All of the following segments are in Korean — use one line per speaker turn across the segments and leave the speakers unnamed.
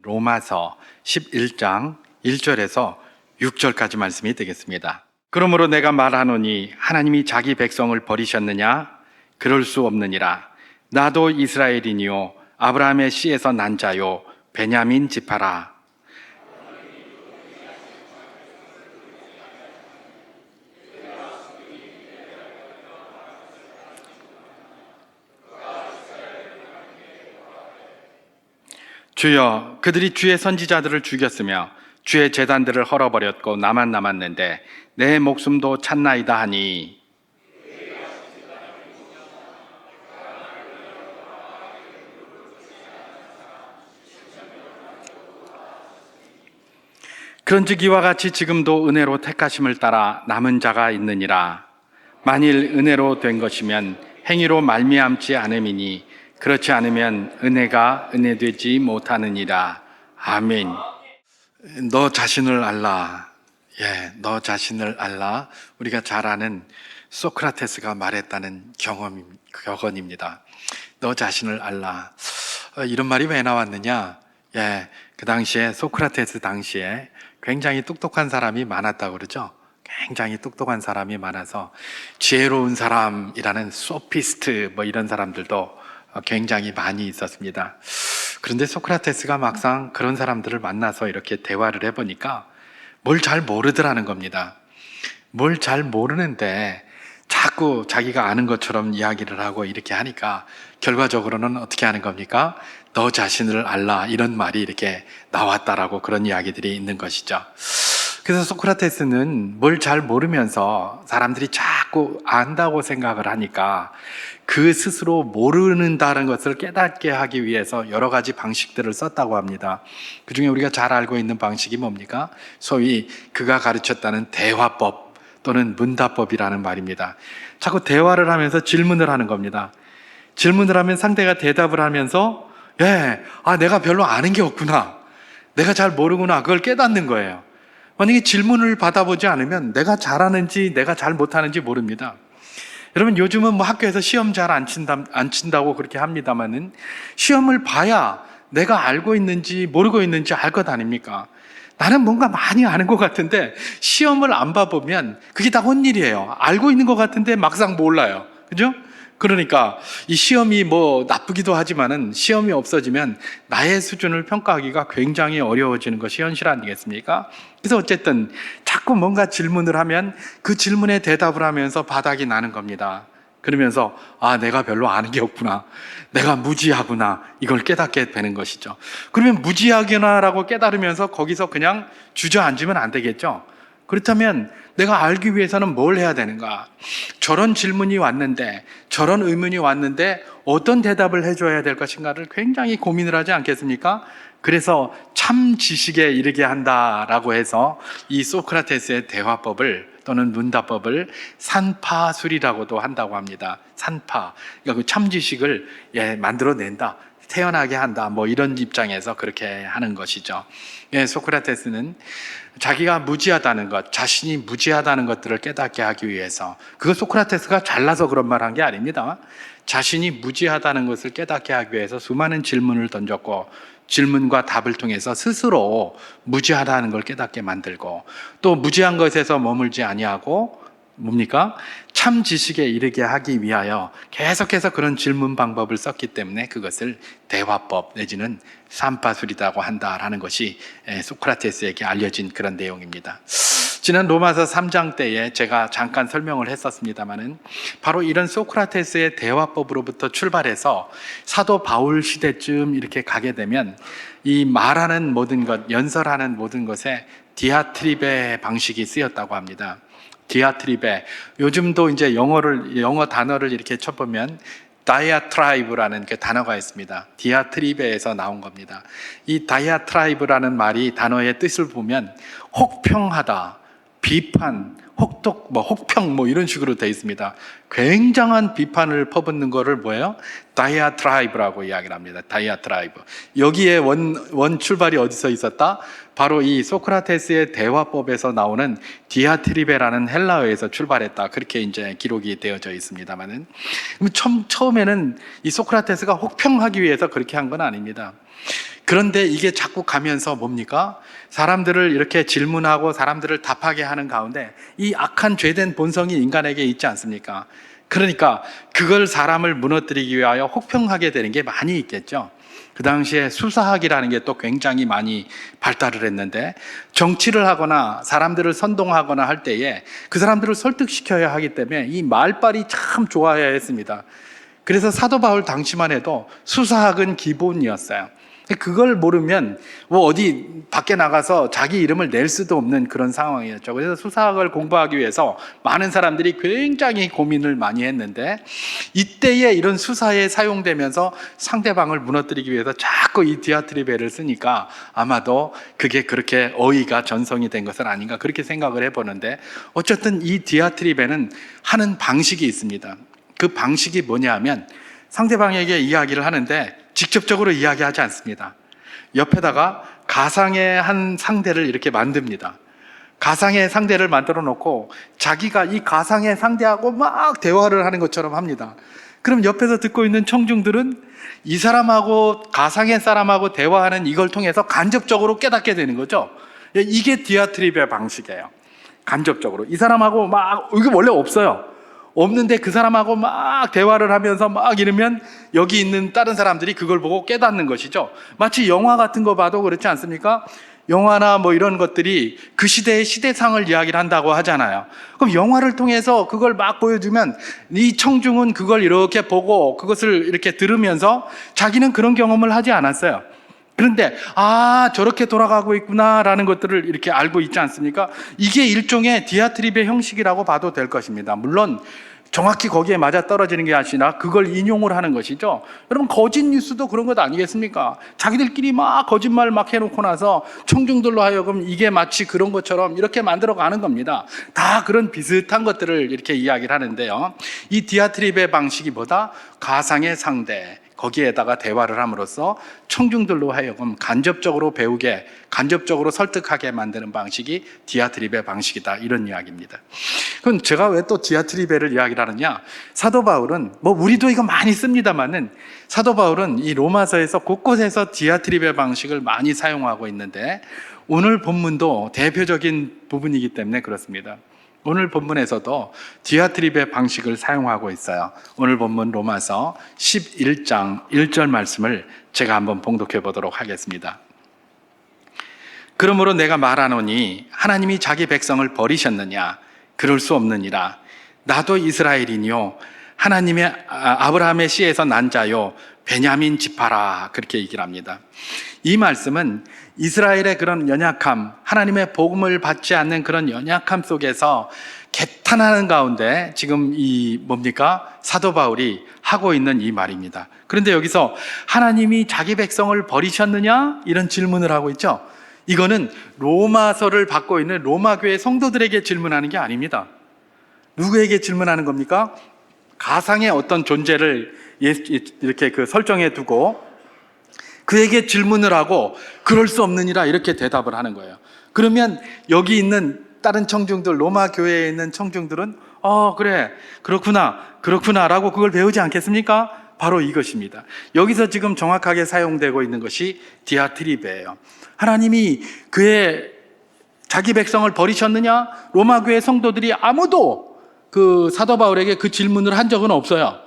로마서 11장 1절에서 6절까지 말씀이 되겠습니다. 그러므로 내가 말하노니 하나님이 자기 백성을 버리셨느냐? 그럴 수 없느니라. 나도 이스라엘이니요 아브라함의 씨에서 난 자요 베냐민 지파라. 주여, 그들이 주의 선지자들을 죽였으며 주의 제단들을 헐어버렸고 나만 남았는데 내 목숨도 찼나이다 하니, 그런즉 이와 같이 지금도 은혜로 택하심을 따라 남은 자가 있느니라. 만일 은혜로 된 것이면 행위로 말미암지 않음이니 그렇지 않으면 은혜가 은혜되지 못하느니라. 아멘. 너 자신을 알라. 너 자신을 알라. 우리가 잘 아는 소크라테스가 말했다는 격언입니다. 너 자신을 알라. 이런 말이 왜 나왔느냐? 그 당시에 소크라테스 당시에 굉장히 똑똑한 사람이 많았다고 그러죠. 굉장히 똑똑한 사람이 많아서 지혜로운 사람이라는 소피스트 이런 사람들도 굉장히 많이 있었습니다. 그런데 소크라테스가 막상 그런 사람들을 만나서 이렇게 대화를 해보니까 뭘 잘 모르더라는 겁니다. 뭘 잘 모르는데 자꾸 자기가 아는 것처럼 이야기를 하고 이렇게 하니까 결과적으로는 어떻게 하는 겁니까? 너 자신을 알라, 이런 말이 이렇게 나왔다라고 그런 이야기들이 있는 것이죠. 그래서 소크라테스는 뭘 잘 모르면서 사람들이 자꾸 안다고 생각을 하니까 그 스스로 모르는다는 것을 깨닫게 하기 위해서 여러 가지 방식들을 썼다고 합니다. 그 중에 우리가 잘 알고 있는 방식이 뭡니까? 소위 그가 가르쳤다는 대화법 또는 문답법이라는 말입니다. 자꾸 대화를 하면서 질문을 하는 겁니다. 질문을 하면 상대가 대답을 하면서 내가 별로 아는 게 없구나, 내가 잘 모르구나, 그걸 깨닫는 거예요. 만약에 질문을 받아보지 않으면 내가 잘하는지 내가 잘 못하는지 모릅니다. 여러분, 요즘은 학교에서 시험 잘 안 친다고 그렇게 합니다만은 시험을 봐야 내가 알고 있는지 모르고 있는지 알 것 아닙니까? 나는 뭔가 많이 아는 것 같은데 시험을 안 봐보면 그게 다 헛일이에요. 알고 있는 것 같은데 막상 몰라요. 그죠? 그러니까 이 시험이 나쁘기도 하지만은 시험이 없어지면 나의 수준을 평가하기가 굉장히 어려워지는 것이 현실 아니겠습니까? 그래서 어쨌든 자꾸 뭔가 질문을 하면 그 질문에 대답을 하면서 바닥이 나는 겁니다. 그러면서 내가 별로 아는 게 없구나, 내가 무지하구나, 이걸 깨닫게 되는 것이죠. 그러면 무지하구나라고 깨달으면서 거기서 그냥 주저앉으면 안 되겠죠. 그렇다면 내가 알기 위해서는 뭘 해야 되는가? 저런 질문이 왔는데, 저런 의문이 왔는데 어떤 대답을 해줘야 될 것인가를 굉장히 고민을 하지 않겠습니까? 그래서 참 지식에 이르게 한다라고 해서 이 소크라테스의 대화법을 또는 문답법을 산파술이라고도 한다고 합니다. 산파, 그러니까 그 참 지식을 만들어낸다, 태어나게 한다, 이런 입장에서 그렇게 하는 것이죠. 소크라테스는 자기가 무지하다는 것, 자신이 무지하다는 것들을 깨닫게 하기 위해서, 그거 소크라테스가 잘나서 그런 말 한 게 아닙니다. 자신이 무지하다는 것을 깨닫게 하기 위해서 수많은 질문을 던졌고, 질문과 답을 통해서 스스로 무지하다는 걸 깨닫게 만들고, 또 무지한 것에서 머물지 아니하고 뭡니까? 참 지식에 이르게 하기 위하여 계속해서 그런 질문 방법을 썼기 때문에 그것을 대화법 내지는 산파술이라고 한다라는 것이 소크라테스에게 알려진 그런 내용입니다. 지난 로마서 3장 때에 제가 잠깐 설명을 했었습니다마는 바로 이런 소크라테스의 대화법으로부터 출발해서 사도 바울 시대쯤 이렇게 가게 되면 이 말하는 모든 것, 연설하는 모든 것에 디아트리베 방식이 쓰였다고 합니다. 디아트리베, 요즘도 이제 영어 단어를 이렇게 쳐보면 다이아트라이브라는 그 단어가 있습니다. 디아트리베에서 나온 겁니다. 이 다이아트라이브라는 말이 단어의 뜻을 보면 혹평하다, 비판, 혹독, 혹평 이런 식으로 되어 있습니다. 굉장한 비판을 퍼붓는 거를 뭐예요? 다이아트라이브라고 이야기를 합니다. 다이아트라이브. 여기에 원 출발이 어디서 있었다? 바로 이 소크라테스의 대화법에서 나오는 디아트리베라는 헬라어에서 출발했다. 그렇게 이제 기록이 되어져 있습니다만은, 처음에는 이 소크라테스가 혹평하기 위해서 그렇게 한 건 아닙니다. 그런데 이게 자꾸 가면서 뭡니까? 사람들을 이렇게 질문하고 사람들을 답하게 하는 가운데 이 악한 죄된 본성이 인간에게 있지 않습니까? 그러니까 그걸 사람을 무너뜨리기 위하여 혹평하게 되는 게 많이 있겠죠. 그 당시에 수사학이라는 게 또 굉장히 많이 발달을 했는데, 정치를 하거나 사람들을 선동하거나 할 때에 그 사람들을 설득시켜야 하기 때문에 이 말발이 참 좋아야 했습니다. 그래서 사도 바울 당시만 해도 수사학은 기본이었어요. 그걸 모르면 어디 밖에 나가서 자기 이름을 낼 수도 없는 그런 상황이었죠. 그래서 수사학을 공부하기 위해서 많은 사람들이 굉장히 고민을 많이 했는데, 이때에 이런 수사에 사용되면서 상대방을 무너뜨리기 위해서 자꾸 이 디아트리베를 쓰니까 아마도 그게 그렇게 어휘가 전성이 된 것은 아닌가, 그렇게 생각을 해보는데, 어쨌든 이 디아트리베는 하는 방식이 있습니다. 그 방식이 뭐냐 하면, 상대방에게 이야기를 하는데 직접적으로 이야기하지 않습니다. 옆에다가 가상의 한 상대를 이렇게 만듭니다. 가상의 상대를 만들어 놓고 자기가 이 가상의 상대하고 막 대화를 하는 것처럼 합니다. 그럼 옆에서 듣고 있는 청중들은 이 사람하고, 가상의 사람하고 대화하는 이걸 통해서 간접적으로 깨닫게 되는 거죠. 이게 디아트리베 방식이에요. 간접적으로 이 사람하고 막, 이게 원래 없어요. 없는데 그 사람하고 막 대화를 하면서 막 이러면 여기 있는 다른 사람들이 그걸 보고 깨닫는 것이죠. 마치 영화 같은 거 봐도 그렇지 않습니까? 영화나 뭐 이런 것들이 그 시대의 시대상을 이야기를 한다고 하잖아요. 그럼 영화를 통해서 그걸 막 보여주면 이 청중은 그걸 이렇게 보고 그것을 이렇게 들으면서 자기는 그런 경험을 하지 않았어요. 그런데 저렇게 돌아가고 있구나라는 것들을 이렇게 알고 있지 않습니까? 이게 일종의 디아트리베 형식이라고 봐도 될 것입니다. 물론 정확히 거기에 맞아떨어지는 게 아니라 그걸 인용을 하는 것이죠. 여러분, 거짓 뉴스도 그런 것 아니겠습니까? 자기들끼리 막 거짓말 막 해놓고 나서 청중들로 하여금 이게 마치 그런 것처럼 이렇게 만들어가는 겁니다. 다 그런 비슷한 것들을 이렇게 이야기를 하는데요, 이 디아트리베 방식이 뭐다? 가상의 상대, 거기에다가 대화를 함으로써 청중들로 하여금 간접적으로 배우게, 간접적으로 설득하게 만드는 방식이 디아트리베 방식이다, 이런 이야기입니다. 그럼 제가 왜 또 디아트리베를 이야기를 하느냐? 사도 바울은, 우리도 이거 많이 씁니다만은, 사도 바울은 이 로마서에서 곳곳에서 디아트리베 방식을 많이 사용하고 있는데, 오늘 본문도 대표적인 부분이기 때문에 그렇습니다. 오늘 본문에서도 디아트리베 방식을 사용하고 있어요. 오늘 본문 로마서 11장 1절 말씀을 제가 한번 봉독해 보도록 하겠습니다. 그러므로 내가 말하노니 하나님이 자기 백성을 버리셨느냐? 그럴 수 없느니라. 나도 이스라엘이니요 하나님의 아브라함의 씨에서 난 자요 베냐민 지파라, 그렇게 얘기를 합니다. 이 말씀은 이스라엘의 그런 연약함, 하나님의 복음을 받지 않는 그런 연약함 속에서 개탄하는 가운데 지금 사도 바울이 하고 있는 이 말입니다. 그런데 여기서 하나님이 자기 백성을 버리셨느냐? 이런 질문을 하고 있죠. 이거는 로마서를 받고 있는 로마 교회 성도들에게 질문하는 게 아닙니다. 누구에게 질문하는 겁니까? 가상의 어떤 존재를 이렇게 설정해 두고 그에게 질문을 하고 그럴 수 없느니라, 이렇게 대답을 하는 거예요. 그러면 여기 있는 다른 청중들, 로마 교회에 있는 청중들은 그래, 그렇구나 라고 그걸 배우지 않겠습니까? 바로 이것입니다. 여기서 지금 정확하게 사용되고 있는 것이 디아트리베예요. 하나님이 자기 백성을 버리셨느냐? 로마 교회 성도들이 아무도 사도 바울에게 그 질문을 한 적은 없어요.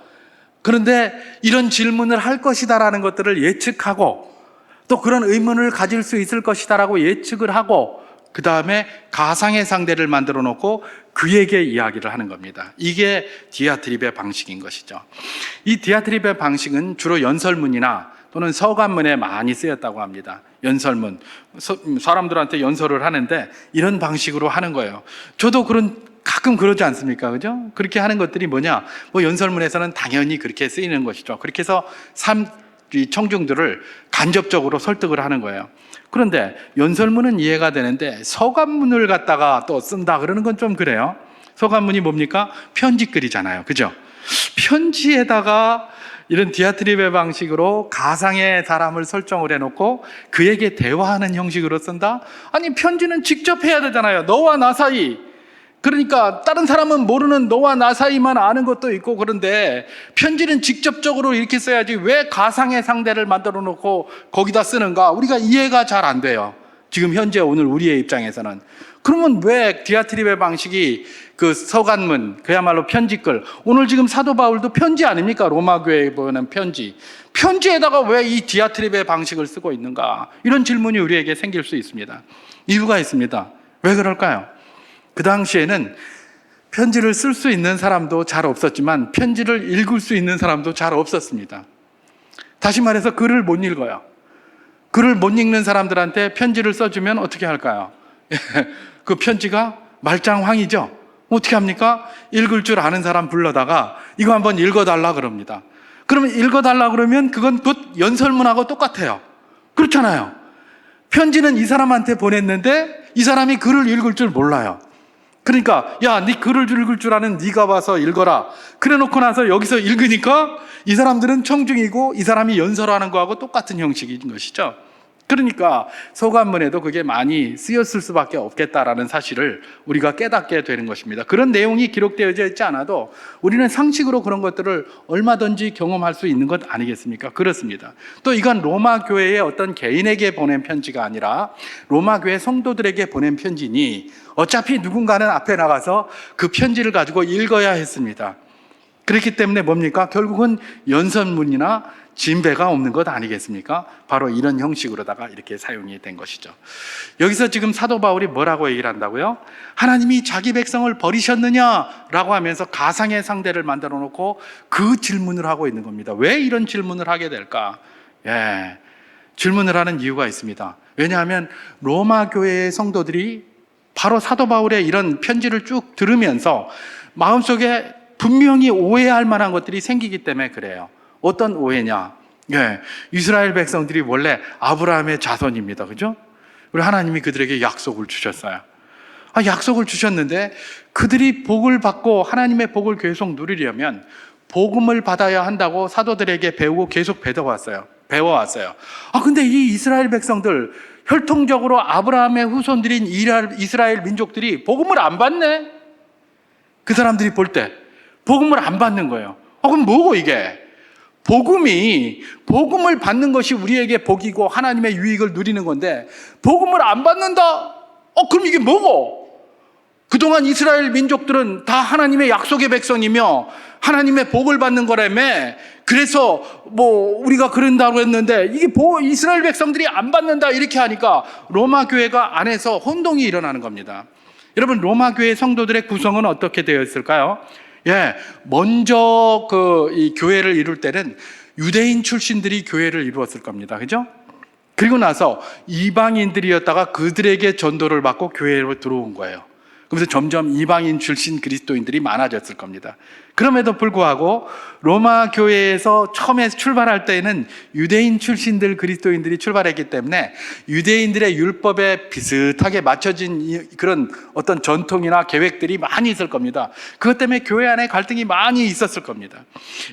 그런데 이런 질문을 할 것이다라는 것들을 예측하고, 또 그런 의문을 가질 수 있을 것이다라고 예측을 하고, 그 다음에 가상의 상대를 만들어 놓고 그에게 이야기를 하는 겁니다. 이게 디아트리베 방식인 것이죠. 이 디아트리베 방식은 주로 연설문이나 또는 서간문에 많이 쓰였다고 합니다. 연설문, 사람들한테 연설을 하는데 이런 방식으로 하는 거예요. 저도 가끔 그러지 않습니까? 그죠? 그렇게 하는 것들이 뭐냐? 연설문에서는 당연히 그렇게 쓰이는 것이죠. 그렇게 해서 청중들을 간접적으로 설득을 하는 거예요. 그런데 연설문은 이해가 되는데 서간문을 갖다가 또 쓴다 그러는 건 좀 그래요. 서간문이 뭡니까? 편지글이잖아요. 그죠? 편지에다가 이런 디아트리베 방식으로 가상의 사람을 설정을 해놓고 그에게 대화하는 형식으로 쓴다? 아니, 편지는 직접 해야 되잖아요. 너와 나 사이, 그러니까 다른 사람은 모르는 너와 나 사이만 아는 것도 있고, 그런데 편지는 직접적으로 이렇게 써야지 왜 가상의 상대를 만들어 놓고 거기다 쓰는가? 우리가 이해가 잘 안 돼요. 지금 현재 오늘 우리의 입장에서는. 그러면 왜 디아트립의 방식이 그 서간문, 그야말로 편지글, 오늘 지금 사도 바울도 편지 아닙니까? 로마 교회에 보면 편지. 편지에다가 왜 이 디아트립의 방식을 쓰고 있는가? 이런 질문이 우리에게 생길 수 있습니다. 이유가 있습니다. 왜 그럴까요? 그 당시에는 편지를 쓸 수 있는 사람도 잘 없었지만 편지를 읽을 수 있는 사람도 잘 없었습니다. 다시 말해서 글을 못 읽어요. 글을 못 읽는 사람들한테 편지를 써주면 어떻게 할까요? 그 편지가 말짱황이죠. 어떻게 합니까? 읽을 줄 아는 사람 불러다가 이거 한번 읽어달라 그럽니다. 그러면 읽어달라 그러면 그건 곧 연설문하고 똑같아요. 그렇잖아요. 편지는 이 사람한테 보냈는데 이 사람이 글을 읽을 줄 몰라요. 그러니까 야, 네 글을 읽을 줄 아는 네가 와서 읽어라. 그래 놓고 나서 여기서 읽으니까 이 사람들은 청중이고 이 사람이 연설하는 거하고 똑같은 형식인 것이죠. 그러니까 서간문에도 그게 많이 쓰였을 수밖에 없겠다라는 사실을 우리가 깨닫게 되는 것입니다. 그런 내용이 기록되어져 있지 않아도 우리는 상식으로 그런 것들을 얼마든지 경험할 수 있는 것 아니겠습니까? 그렇습니다. 또 이건 로마 교회의 어떤 개인에게 보낸 편지가 아니라 로마 교회 성도들에게 보낸 편지니 어차피 누군가는 앞에 나가서 그 편지를 가지고 읽어야 했습니다. 그렇기 때문에 뭡니까? 결국은 연설문이나 진배가 없는 것 아니겠습니까? 바로 이런 형식으로다가 이렇게 사용이 된 것이죠. 여기서 지금 사도 바울이 뭐라고 얘기를 한다고요? 하나님이 자기 백성을 버리셨느냐라고 하면서 가상의 상대를 만들어 놓고 그 질문을 하고 있는 겁니다. 왜 이런 질문을 하게 될까? 질문을 하는 이유가 있습니다. 왜냐하면 로마 교회의 성도들이 바로 사도 바울의 이런 편지를 쭉 들으면서 마음속에 분명히 오해할 만한 것들이 생기기 때문에 그래요. 어떤 오해냐? 이스라엘 백성들이 원래 아브라함의 자손입니다. 그죠? 그리고 하나님이 그들에게 약속을 주셨어요. 약속을 주셨는데 그들이 복을 받고 하나님의 복을 계속 누리려면 복음을 받아야 한다고 사도들에게 배우고 계속 배워왔어요. 근데 이 이스라엘 백성들, 혈통적으로 아브라함의 후손들인 이스라엘 민족들이 복음을 안 받네? 그 사람들이 볼 때 복음을 안 받는 거예요. 그럼 뭐고 이게? 복음을 받는 것이 우리에게 복이고 하나님의 유익을 누리는 건데 복음을 안 받는다? 그럼 이게 뭐고? 그동안 이스라엘 민족들은 다 하나님의 약속의 백성이며 하나님의 복을 받는 거라며. 그래서 우리가 그런다고 했는데 이게 이스라엘 백성들이 안 받는다 이렇게 하니까 로마 교회가 안에서 혼동이 일어나는 겁니다. 여러분, 로마 교회 성도들의 구성은 어떻게 되어 있을까요? 먼저 이 교회를 이룰 때는 유대인 출신들이 교회를 이루었을 겁니다. 그죠? 그리고 나서 이방인들이었다가 그들에게 전도를 받고 교회로 들어온 거예요. 그래서 점점 이방인 출신 그리스도인들이 많아졌을 겁니다. 그럼에도 불구하고 로마 교회에서 처음에 출발할 때에는 유대인 출신들 그리스도인들이 출발했기 때문에 유대인들의 율법에 비슷하게 맞춰진 그런 어떤 전통이나 계획들이 많이 있을 겁니다. 그것 때문에 교회 안에 갈등이 많이 있었을 겁니다.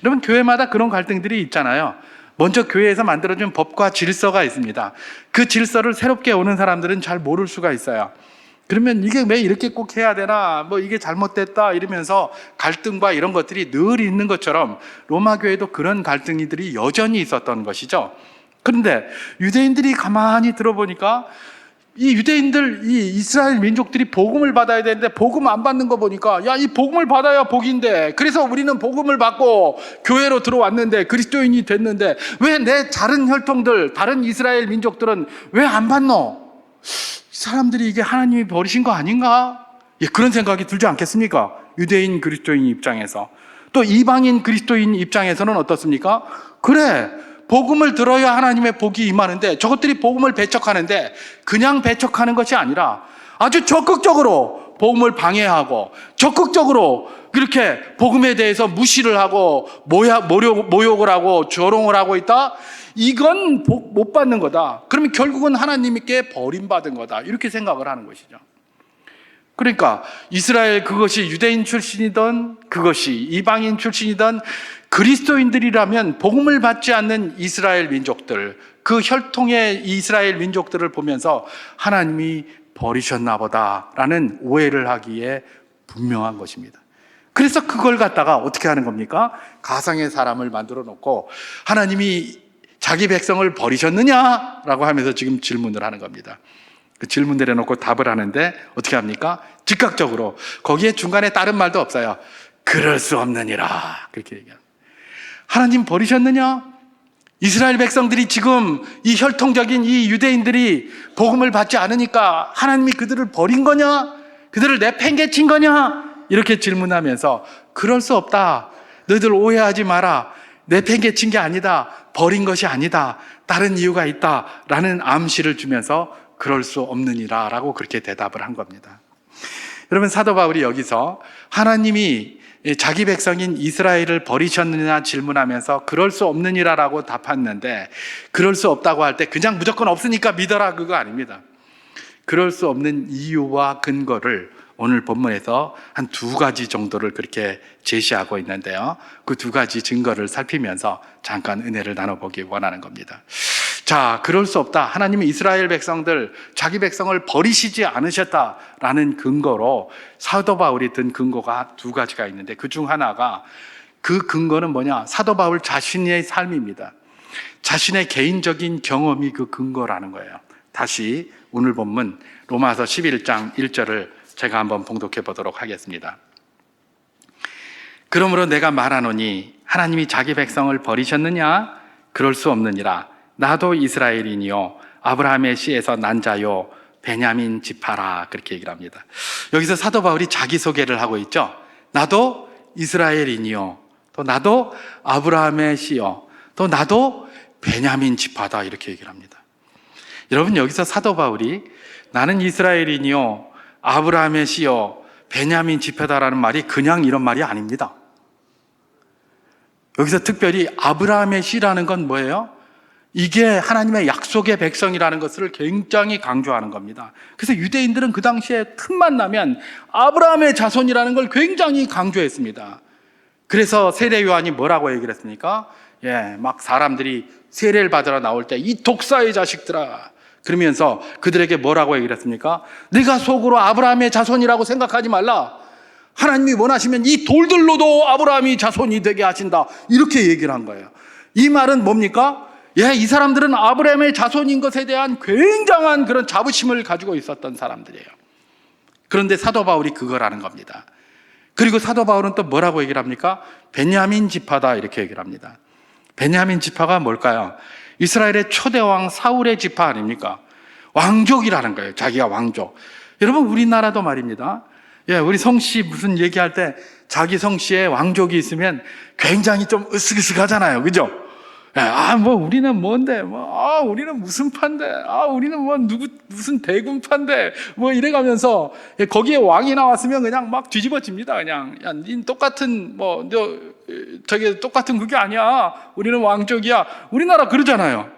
여러분, 교회마다 그런 갈등들이 있잖아요. 먼저 교회에서 만들어준 법과 질서가 있습니다. 그 질서를 새롭게 오는 사람들은 잘 모를 수가 있어요. 그러면 이게 왜 이렇게 꼭 해야 되나, 이게 잘못됐다 이러면서 갈등과 이런 것들이 늘 있는 것처럼 로마 교회도 그런 갈등들이 여전히 있었던 것이죠. 그런데 유대인들이 가만히 들어보니까 이 유대인들, 이 이스라엘 민족들이 복음을 받아야 되는데 복음 안 받는 거 보니까 이 복음을 받아야 복인데, 그래서 우리는 복음을 받고 교회로 들어왔는데 그리스도인이 됐는데 왜 내 다른 혈통들, 다른 이스라엘 민족들은 왜 안 받노? 사람들이 이게 하나님이 버리신 거 아닌가? 그런 생각이 들지 않겠습니까? 유대인 그리스도인 입장에서. 또 이방인 그리스도인 입장에서는 어떻습니까? 그래, 복음을 들어야 하나님의 복이 임하는데 저것들이 복음을 배척하는데 그냥 배척하는 것이 아니라 아주 적극적으로 복음을 방해하고 적극적으로 그렇게 복음에 대해서 무시를 하고 모욕을 하고 조롱을 하고 있다? 이건 복 못 받는 거다. 그러면 결국은 하나님께 버림받은 거다. 이렇게 생각을 하는 것이죠. 그러니까 이스라엘, 그것이 유대인 출신이든 그것이 이방인 출신이든 그리스도인들이라면 복음을 받지 않는 이스라엘 민족들, 그 혈통의 이스라엘 민족들을 보면서 하나님이 버리셨나 보다라는 오해를 하기에 분명한 것입니다. 그래서 그걸 갖다가 어떻게 하는 겁니까? 가상의 사람을 만들어 놓고 하나님이 자기 백성을 버리셨느냐라고 하면서 지금 질문을 하는 겁니다. 그 질문 내려놓고 답을 하는데 어떻게 합니까? 즉각적으로 거기에 중간에 다른 말도 없어요. 그럴 수 없느니라 그렇게 얘기합니다. 하나님 버리셨느냐? 이스라엘 백성들이 지금 이 혈통적인 이 유대인들이 복음을 받지 않으니까 하나님이 그들을 버린 거냐? 그들을 내팽개친 거냐? 이렇게 질문하면서 그럴 수 없다. 너희들 오해하지 마라. 내팽개친 게 아니다. 버린 것이 아니다. 다른 이유가 있다. 라는 암시를 주면서 그럴 수 없느니라 라고 그렇게 대답을 한 겁니다. 여러분, 사도 바울이 여기서 하나님이 자기 백성인 이스라엘을 버리셨느냐 질문하면서 그럴 수 없느니라 라고 답했는데, 그럴 수 없다고 할 때 그냥 무조건 없으니까 믿어라 그거 아닙니다. 그럴 수 없는 이유와 근거를 오늘 본문에서 한 2가지 정도를 그렇게 제시하고 있는데요. 그 2가지 증거를 살피면서 잠깐 은혜를 나눠보기 원하는 겁니다. 자, 그럴 수 없다. 하나님이 이스라엘 백성들, 자기 백성을 버리시지 않으셨다라는 근거로 사도 바울이 든 근거가 2가지가 있는데, 그 중 하나가, 그 근거는 뭐냐? 사도 바울 자신의 삶입니다. 자신의 개인적인 경험이 그 근거라는 거예요. 다시 오늘 본문 로마서 11장 1절을 제가 한번 봉독해 보도록 하겠습니다. 그러므로 내가 말하노니 하나님이 자기 백성을 버리셨느냐? 그럴 수 없느니라. 나도 이스라엘이니요 아브라함의 씨에서 난 자요 베냐민 지파라. 그렇게 얘기를 합니다. 여기서 사도 바울이 자기소개를 하고 있죠. 나도 이스라엘이니요, 또 나도 아브라함의 씨요, 또 나도 베냐민 지파다. 이렇게 얘기를 합니다. 여러분, 여기서 사도 바울이 나는 이스라엘이니요 아브라함의 씨요 베냐민 지파다라는 말이 그냥 이런 말이 아닙니다. 여기서 특별히 아브라함의 씨라는 건 뭐예요? 이게 하나님의 약속의 백성이라는 것을 굉장히 강조하는 겁니다. 그래서 유대인들은 그 당시에 틈만 나면 아브라함의 자손이라는 걸 굉장히 강조했습니다. 그래서 세례 요한이 뭐라고 얘기를 했습니까? 막 사람들이 세례를 받으러 나올 때 이 독사의 자식들아 그러면서 그들에게 뭐라고 얘기를 했습니까? 네가 속으로 아브라함의 자손이라고 생각하지 말라. 하나님이 원하시면 이 돌들로도 아브라함이 자손이 되게 하신다. 이렇게 얘기를 한 거예요. 이 말은 뭡니까? 이 사람들은 아브라함의 자손인 것에 대한 굉장한 그런 자부심을 가지고 있었던 사람들이에요. 그런데 사도 바울이 그거라는 겁니다. 그리고 사도 바울은 또 뭐라고 얘기를 합니까? 베냐민 지파다 이렇게 얘기를 합니다. 베냐민 지파가 뭘까요? 이스라엘의 초대왕 사울의 지파 아닙니까? 왕족이라는 거예요. 자기가 왕족. 여러분, 우리나라도 말입니다. 우리 성씨 무슨 얘기할 때 자기 성씨에 왕족이 있으면 굉장히 좀 으쓱으쓱하잖아요. 그죠? 우리는 뭔데? 우리는 무슨 판데? 우리는 무슨 대군판데? 이래가면서 거기에 왕이 나왔으면 그냥 막 뒤집어집니다. 그냥, 닌 똑같은, 저게 똑같은 그게 아니야. 우리는 왕족이야. 우리나라 그러잖아요.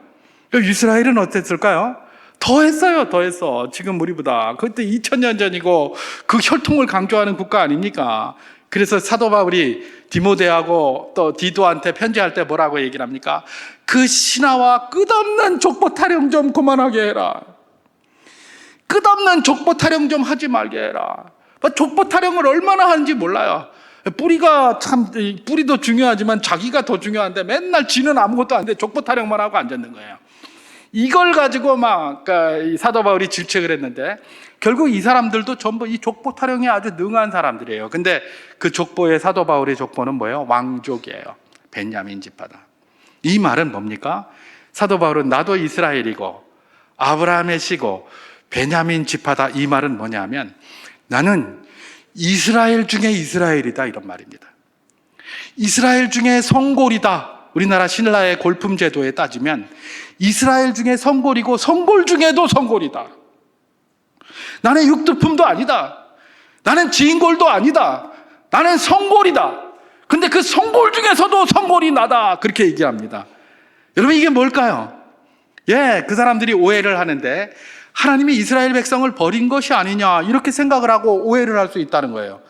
이스라엘은 어땠을까요? 더 했어. 지금 우리보다. 그때 2000년 전이고 그 혈통을 강조하는 국가 아닙니까? 그래서 사도 바울이 디모데하고 또 디도한테 편지할 때 뭐라고 얘기를 합니까? 그 신하와 끝없는 족보 타령 좀 그만하게 해라. 끝없는 족보 타령 좀 하지 말게 해라. 족보 타령을 얼마나 하는지 몰라요. 뿌리도 중요하지만 자기가 더 중요한데 맨날 지는 아무것도 안 돼. 족보 타령만 하고 앉았는 거예요. 이걸 가지고 이 사도 바울이 질책을 했는데, 결국 이 사람들도 전부 이 족보 타령에 아주 능한 사람들이에요. 근데 그 족보의 사도 바울의 족보는 뭐예요? 왕족이에요. 베냐민 지파다. 이 말은 뭡니까? 사도 바울은 나도 이스라엘이고 아브라함의 씨고 베냐민 지파다. 이 말은 뭐냐면 나는 이스라엘 중에 이스라엘이다 이런 말입니다. 이스라엘 중에 성골이다. 우리나라 신라의 골품 제도에 따지면 이스라엘 중에 성골이고 성골 중에도 성골이다. 나는 육두품도 아니다. 나는 지인골도 아니다. 나는 성골이다. 근데 그 성골 중에서도 성골이 나다. 그렇게 얘기합니다. 여러분, 이게 뭘까요? 그 사람들이 오해를 하는데 하나님이 이스라엘 백성을 버린 것이 아니냐 이렇게 생각을 하고 오해를 할 수 있다는 거예요.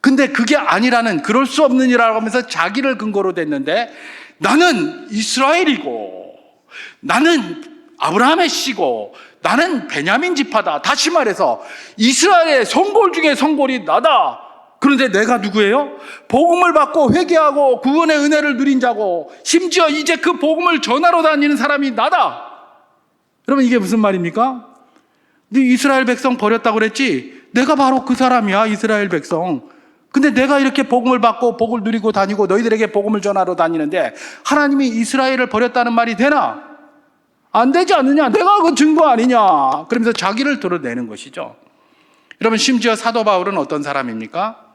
근데 그게 아니라는, 그럴 수 없느니라고 하면서 자기를 근거로 댔는데, 나는 이스라엘이고 나는 아브라함의 씨고 나는 베냐민 지파다. 다시 말해서 이스라엘의 성골 중에 성골이 나다 그런데 내가 누구예요? 복음을 받고 회개하고 구원의 은혜를 누린 자고 심지어 이제 그 복음을 전하러 다니는 사람이 나다. 여러분 이게 무슨 말입니까? 네 이스라엘 백성 버렸다고 그랬지? 내가 바로 그 사람이야, 이스라엘 백성. 근데 내가 이렇게 복음을 받고 복을 누리고 다니고 너희들에게 복음을 전하러 다니는데 하나님이 이스라엘을 버렸다는 말이 되나? 안 되지 않느냐? 내가 그 증거 아니냐? 그러면서 자기를 드러내는 것이죠. 여러분 심지어 사도 바울은 어떤 사람입니까?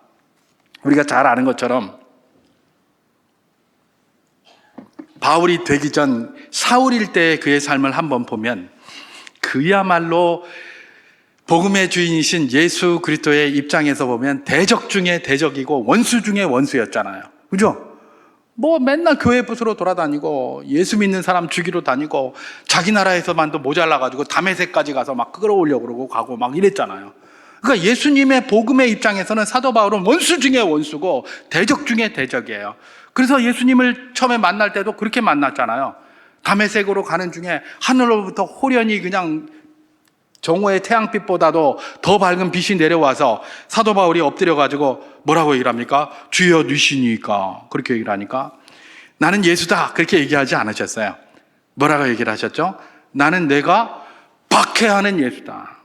우리가 잘 아는 것처럼 바울이 되기 전 사울일 때의 그의 삶을 한번 보면 그야말로 복음의 주인이신 예수 그리스도의 입장에서 보면 대적 중에 대적이고 원수 중에 원수였잖아요. 그죠? 뭐 맨날 교회 부스로 돌아다니고 예수 믿는 사람 죽이러 다니고 자기 나라에서만도 모자라가지고 다메섹까지 가서 막 끌어오려고 그러고 가고 막 이랬잖아요. 그러니까 예수님의 복음의 입장에서는 사도 바울은 원수 중에 원수고 대적 중에 대적이에요. 그래서 예수님을 처음에 만날 때도 그렇게 만났잖아요. 다메섹으로 가는 중에 하늘로부터 호련히 그냥 정오의 태양빛보다도 더 밝은 빛이 내려와서 사도 바울이 엎드려가지고 뭐라고 얘기를 합니까? 주여 누시니까 그렇게 얘기를 하니까 나는 예수다 그렇게 얘기하지 않으셨어요. 뭐라고 얘기를 하셨죠? 나는 내가 박해하는 예수다.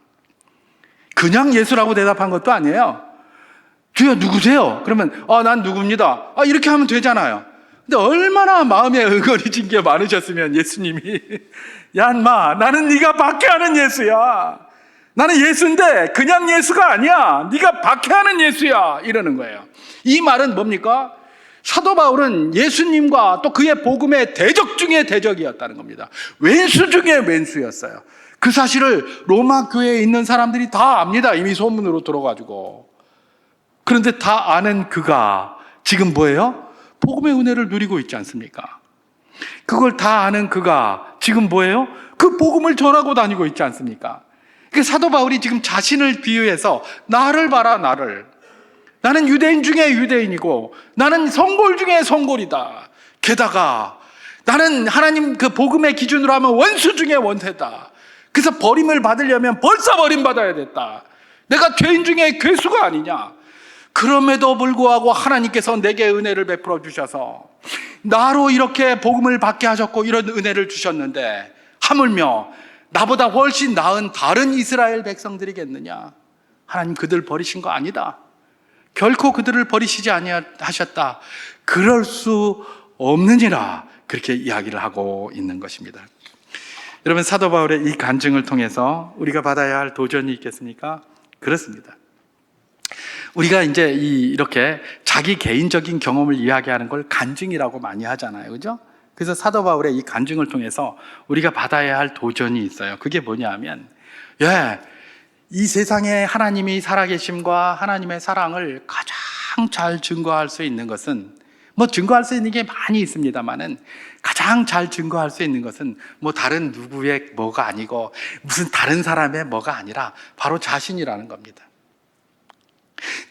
그냥 예수라고 대답한 것도 아니에요. 주여 누구세요? 그러면 난 누굽니다. 이렇게 하면 되잖아요. 근데 얼마나 마음에 응어리진 게 많으셨으면 예수님이 야 인마 나는 네가 박해하는 예수야. 나는 예수인데 그냥 예수가 아니야. 네가 박해하는 예수야 이러는 거예요. 이 말은 뭡니까? 사도 바울은 예수님과 또 그의 복음의 대적 중에 대적이었다는 겁니다. 왼수 중에 왼수였어요. 그 사실을 로마 교회에 있는 사람들이 다 압니다. 이미 소문으로 들어가지고. 그런데 다 아는 그가 지금 뭐예요? 복음의 은혜를 누리고 있지 않습니까? 그걸 다 아는 그가 지금 뭐예요? 그 복음을 전하고 다니고 있지 않습니까? 그 사도 바울이 지금 자신을 비유해서 나를 봐라 나를. 나는 유대인 중에 유대인이고 나는 성골 중에 성골이다. 게다가 나는 하나님 그 복음의 기준으로 하면 원수 중에 원수다. 그래서 버림을 받으려면 벌써 버림받아야 됐다. 내가 죄인 중에 괴수가 아니냐. 그럼에도 불구하고 하나님께서 내게 은혜를 베풀어 주셔서 나로 이렇게 복음을 받게 하셨고 이런 은혜를 주셨는데 하물며 나보다 훨씬 나은 다른 이스라엘 백성들이겠느냐. 하나님 그들 버리신 거 아니다. 결코 그들을 버리시지 아니하셨다. 그럴 수 없느니라. 그렇게 이야기를 하고 있는 것입니다. 여러분 사도 바울의 이 간증을 통해서 우리가 받아야 할 도전이 있겠습니까? 그렇습니다. 우리가 이제 이렇게 자기 개인적인 경험을 이야기하는 걸 간증이라고 많이 하잖아요. 그죠? 그래서 사도 바울의 이 간증을 통해서 우리가 받아야 할 도전이 있어요. 그게 뭐냐 하면, 이 세상에 하나님이 살아계심과 하나님의 사랑을 가장 잘 증거할 수 있는 것은, 뭐 증거할 수 있는 게 많이 있습니다만은 가장 잘 증거할 수 있는 것은 뭐 다른 누구의 뭐가 아니고 무슨 다른 사람의 뭐가 아니라 바로 자신이라는 겁니다.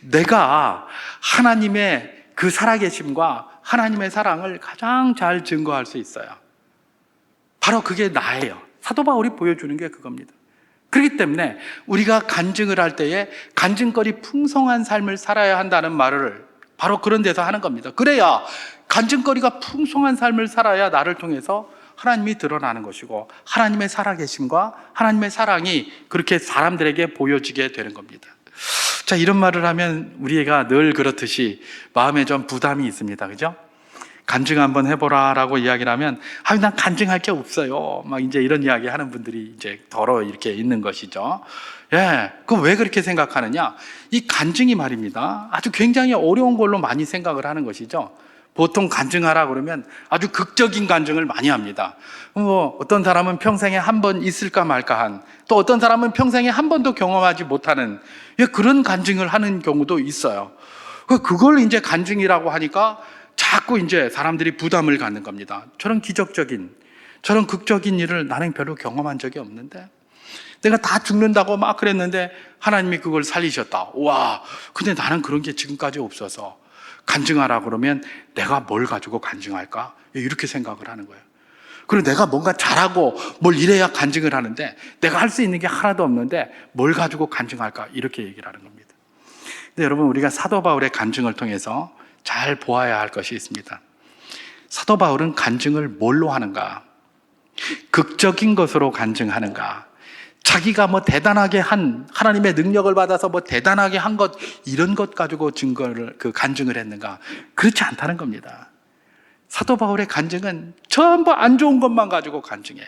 내가 하나님의 그 살아계심과 하나님의 사랑을 가장 잘 증거할 수 있어요. 바로 그게 나예요. 사도 바울이 보여주는 게 그겁니다. 그렇기 때문에 우리가 간증을 할 때에 간증거리 풍성한 삶을 살아야 한다는 말을 바로 그런 데서 하는 겁니다. 그래야 간증거리가 풍성한 삶을 살아야 나를 통해서 하나님이 드러나는 것이고 하나님의 살아계심과 하나님의 사랑이 그렇게 사람들에게 보여지게 되는 겁니다. 자, 이런 말을 하면 우리가 늘 그렇듯이 마음에 좀 부담이 있습니다. 그죠? 간증 한번 해보라 라고 이야기를 하면, 난 간증할 게 없어요. 막 이제 이런 이야기 하는 분들이 이제 더러 이렇게 있는 것이죠. 그럼 왜 그렇게 생각하느냐? 이 간증이 말입니다. 아주 굉장히 어려운 걸로 많이 생각을 하는 것이죠. 보통 간증하라 그러면 아주 극적인 간증을 많이 합니다. 뭐 어떤 사람은 평생에 한 번 있을까 말까 한, 또 어떤 사람은 평생에 한 번도 경험하지 못하는 그런 간증을 하는 경우도 있어요. 그걸 이제 간증이라고 하니까 자꾸 이제 사람들이 부담을 갖는 겁니다. 저런 기적적인, 저런 극적인 일을 나는 별로 경험한 적이 없는데, 내가 다 죽는다고 막 그랬는데 하나님이 그걸 살리셨다. 와, 근데 나는 그런 게 지금까지 없어서 간증하라 그러면 내가 뭘 가지고 간증할까? 이렇게 생각을 하는 거예요. 그리고 내가 뭔가 잘하고 뭘 이래야 간증을 하는데 내가 할 수 있는 게 하나도 없는데 뭘 가지고 간증할까? 이렇게 얘기를 하는 겁니다. 근데 여러분, 우리가 사도 바울의 간증을 통해서 잘 보아야 할 것이 있습니다. 사도 바울은 간증을 뭘로 하는가? 극적인 것으로 간증하는가? 자기가 뭐 대단하게 한, 하나님의 능력을 받아서 뭐 대단하게 한 것, 이런 것 가지고 간증을 했는가? 그렇지 않다는 겁니다. 사도 바울의 간증은 전부 안 좋은 것만 가지고 간증해요.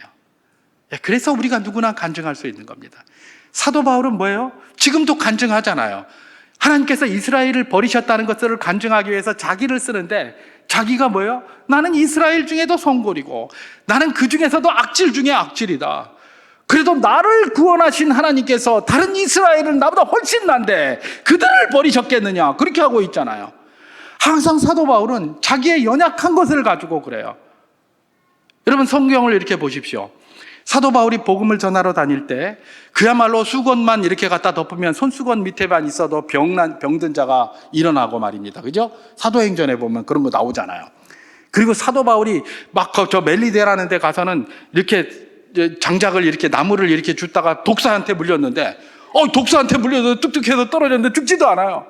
그래서 우리가 누구나 간증할 수 있는 겁니다. 사도 바울은 뭐예요? 지금도 간증하잖아요. 하나님께서 이스라엘을 버리셨다는 것을 간증하기 위해서 자기를 쓰는데, 자기가 뭐예요? 나는 이스라엘 중에도 성골이고 나는 그 중에서도 악질 중에 악질이다. 그래도 나를 구원하신 하나님께서 다른 이스라엘은 나보다 훨씬 난데 그들을 버리셨겠느냐, 그렇게 하고 있잖아요. 항상 사도 바울은 자기의 연약한 것을 가지고 그래요. 여러분, 성경을 이렇게 보십시오. 사도 바울이 복음을 전하러 다닐 때 그야말로 수건만 이렇게 갖다 덮으면 손수건 밑에만 있어도 병든 자가 일어나고 말입니다. 그죠? 사도행전에 보면 그런 거 나오잖아요. 그리고 사도 바울이 막 저 멜리데라는 데 가서는 이렇게 장작을 이렇게 나무를 이렇게 줍다가 독사한테 물렸는데, 독사한테 물려도 뚝뚝해서 떨어졌는데 죽지도 않아요.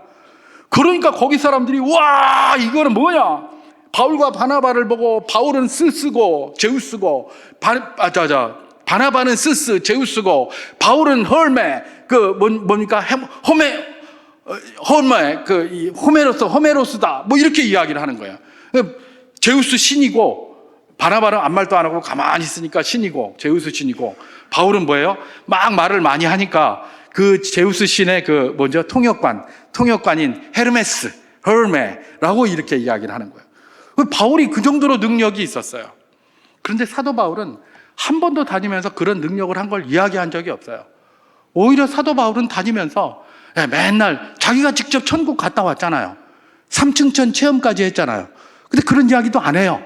그러니까 거기 사람들이 와, 이거는 뭐냐? 바울과 바나바를 보고 바울은 스스고 제우스고 바나바는 스스 제우스고 바울은 헐메 호메로스다, 뭐 이렇게 이야기를 하는 거예요. 제우스 신이고 바나바는 아무 말도 안 하고 가만히 있으니까 신이고 제우스 신이고, 바울은 뭐예요? 막 말을 많이 하니까 그 제우스 신의 통역관인 헐메라고 이렇게 이야기를 하는 거예요. 바울이 그 정도로 능력이 있었어요. 그런데 사도 바울은 한 번도 다니면서 그런 능력을 한 걸 이야기한 적이 없어요. 오히려 사도 바울은 다니면서 맨날 자기가 직접 천국 갔다 왔잖아요. 3층천 체험까지 했잖아요. 근데 그런 이야기도 안 해요.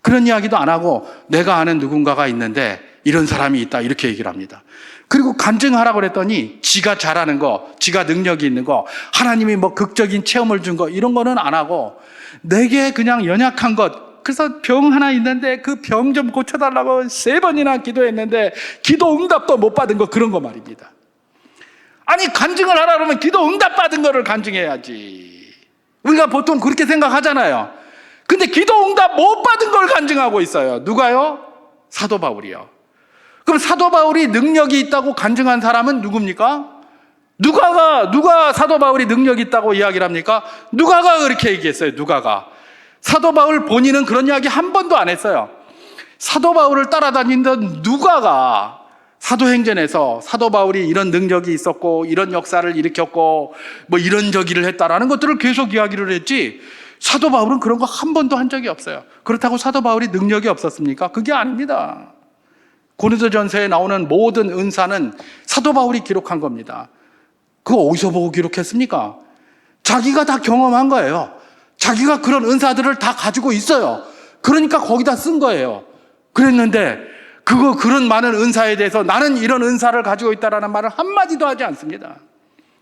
그런 이야기도 안 하고 내가 아는 누군가가 있는데 이런 사람이 있다, 이렇게 얘기를 합니다. 그리고 간증하라고 그랬더니 지가 잘하는 거, 지가 능력이 있는 거, 하나님이 뭐 극적인 체험을 준 거, 이런 거는 안 하고 내게 그냥 연약한 것, 그래서 병 하나 있는데 그 병 좀 고쳐달라고 3번이나 기도했는데 기도 응답도 못 받은 거, 그런 거 말입니다. 아니, 간증을 하라 그러면 기도 응답 받은 거를 간증해야지. 우리가 보통 그렇게 생각하잖아요. 근데 기도 응답 못 받은 걸 간증하고 있어요. 누가요? 사도 바울이요. 그럼 사도 바울이 능력이 있다고 간증한 사람은 누굽니까? 누가 사도 바울이 능력이 있다고 이야기를 합니까? 누가가 그렇게 얘기했어요. 누가가. 사도 바울 본인은 그런 이야기 한 번도 안 했어요. 사도 바울을 따라다니던 누가가 사도행전에서 사도 바울이 이런 능력이 있었고 이런 역사를 일으켰고 뭐 이런 저기를 했다라는 것들을 계속 이야기를 했지, 사도 바울은 그런 거 한 번도 한 적이 없어요. 그렇다고 사도 바울이 능력이 없었습니까? 그게 아닙니다. 고린도전서에 나오는 모든 은사는 사도 바울이 기록한 겁니다. 그거 어디서 보고 기록했습니까? 자기가 다 경험한 거예요. 자기가 그런 은사들을 다 가지고 있어요. 그러니까 거기다 쓴 거예요. 그랬는데 그런 많은 은사에 대해서 나는 이런 은사를 가지고 있다라는 말을 한마디도 하지 않습니다.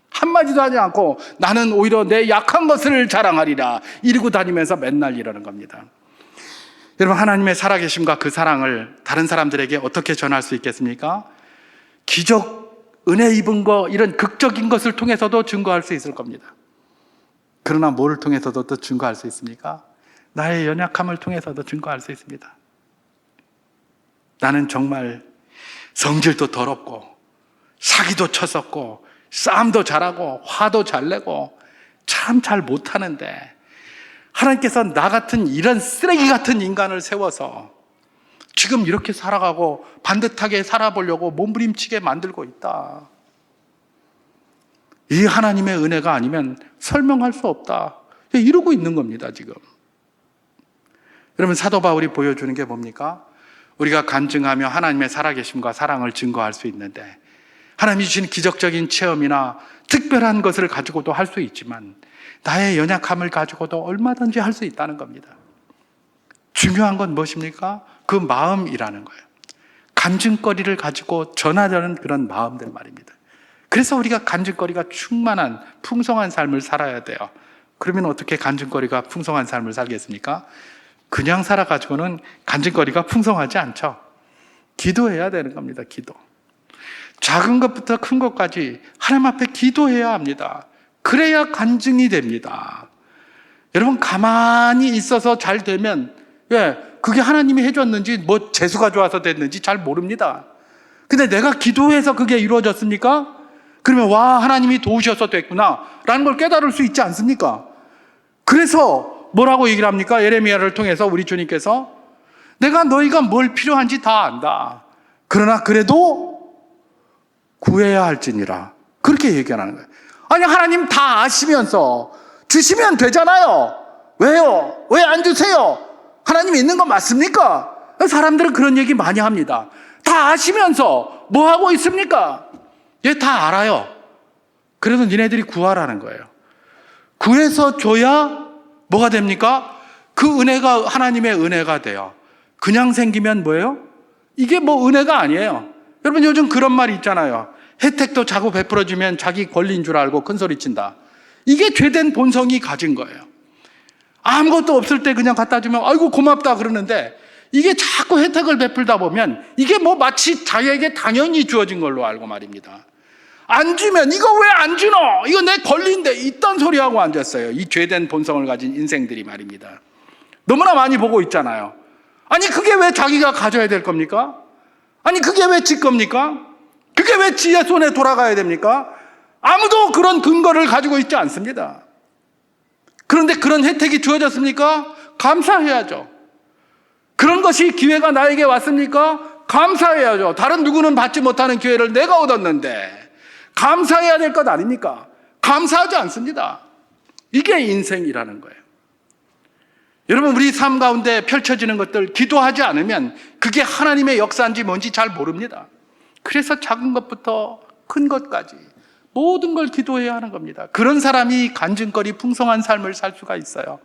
한마디도 하지 않고 나는 오히려 내 약한 것을 자랑하리라 이러고 다니면서 맨날 이러는 겁니다. 여러분, 하나님의 살아계심과 그 사랑을 다른 사람들에게 어떻게 전할 수 있겠습니까? 기적, 은혜 입은 거, 이런 극적인 것을 통해서도 증거할 수 있을 겁니다. 그러나 뭐를 통해서도 또 증거할 수 있습니까? 나의 연약함을 통해서도 증거할 수 있습니다. 나는 정말 성질도 더럽고 사기도 쳤었고 싸움도 잘하고 화도 잘 내고 참 잘 못하는데 하나님께서 나 같은 이런 쓰레기 같은 인간을 세워서 지금 이렇게 살아가고 반듯하게 살아보려고 몸부림치게 만들고 있다. 이 하나님의 은혜가 아니면 설명할 수 없다. 이러고 있는 겁니다, 지금. 여러분, 사도 바울이 보여주는 게 뭡니까? 우리가 간증하며 하나님의 살아계심과 사랑을 증거할 수 있는데, 하나님이 주신 기적적인 체험이나 특별한 것을 가지고도 할 수 있지만 나의 연약함을 가지고도 얼마든지 할 수 있다는 겁니다. 중요한 건 무엇입니까? 그 마음이라는 거예요. 간증거리를 가지고 전하려는 그런 마음들 말입니다. 그래서 우리가 간증거리가 충만한 풍성한 삶을 살아야 돼요. 그러면 어떻게 간증거리가 풍성한 삶을 살겠습니까? 그냥 살아가지고는 간증거리가 풍성하지 않죠. 기도해야 되는 겁니다. 기도. 작은 것부터 큰 것까지 하나님 앞에 기도해야 합니다. 그래야 간증이 됩니다. 여러분, 가만히 있어서 잘 되면, 그게 하나님이 해줬는지, 뭐 재수가 좋아서 됐는지 잘 모릅니다. 근데 내가 기도해서 그게 이루어졌습니까? 그러면 와, 하나님이 도우셔서 됐구나 라는 걸 깨달을 수 있지 않습니까? 그래서 뭐라고 얘기를 합니까? 예레미야를 통해서 우리 주님께서 내가 너희가 뭘 필요한지 다 안다. 그러나 그래도 구해야 할지니라. 그렇게 얘기하는 거예요. 아니, 하나님 다 아시면서 주시면 되잖아요. 왜요? 왜 안 주세요? 하나님이 있는 거 맞습니까? 사람들은 그런 얘기 많이 합니다. 다 아시면서 뭐 하고 있습니까? 얘 다 알아요. 그래서 니네들이 구하라는 거예요. 구해서 줘야 뭐가 됩니까? 그 은혜가 하나님의 은혜가 돼요. 그냥 생기면 뭐예요? 이게 뭐 은혜가 아니에요. 여러분, 요즘 그런 말이 있잖아요. 혜택도 자꾸 베풀어주면 자기 권리인 줄 알고 큰소리친다. 이게 죄된 본성이 가진 거예요. 아무것도 없을 때 그냥 갖다 주면 아이고 고맙다 그러는데, 이게 자꾸 혜택을 베풀다 보면 이게 뭐 마치 자기에게 당연히 주어진 걸로 알고 말입니다. 안 주면 이거 왜 안 주노? 이거 내 권리인데, 이딴 소리하고 앉았어요. 이 죄된 본성을 가진 인생들이 말입니다. 너무나 많이 보고 있잖아요. 아니, 그게 왜 자기가 가져야 될 겁니까? 아니, 그게 왜 지 겁니까? 그게 왜 지의 손에 돌아가야 됩니까? 아무도 그런 근거를 가지고 있지 않습니다. 그런데 그런 혜택이 주어졌습니까? 감사해야죠. 그런 것이 기회가 나에게 왔습니까? 감사해야죠. 다른 누구는 받지 못하는 기회를 내가 얻었는데 감사해야 될 것 아닙니까? 감사하지 않습니다. 이게 인생이라는 거예요. 여러분, 우리 삶 가운데 펼쳐지는 것들 기도하지 않으면 그게 하나님의 역사인지 뭔지 잘 모릅니다. 그래서 작은 것부터 큰 것까지 모든 걸 기도해야 하는 겁니다. 그런 사람이 간증거리 풍성한 삶을 살 수가 있어요.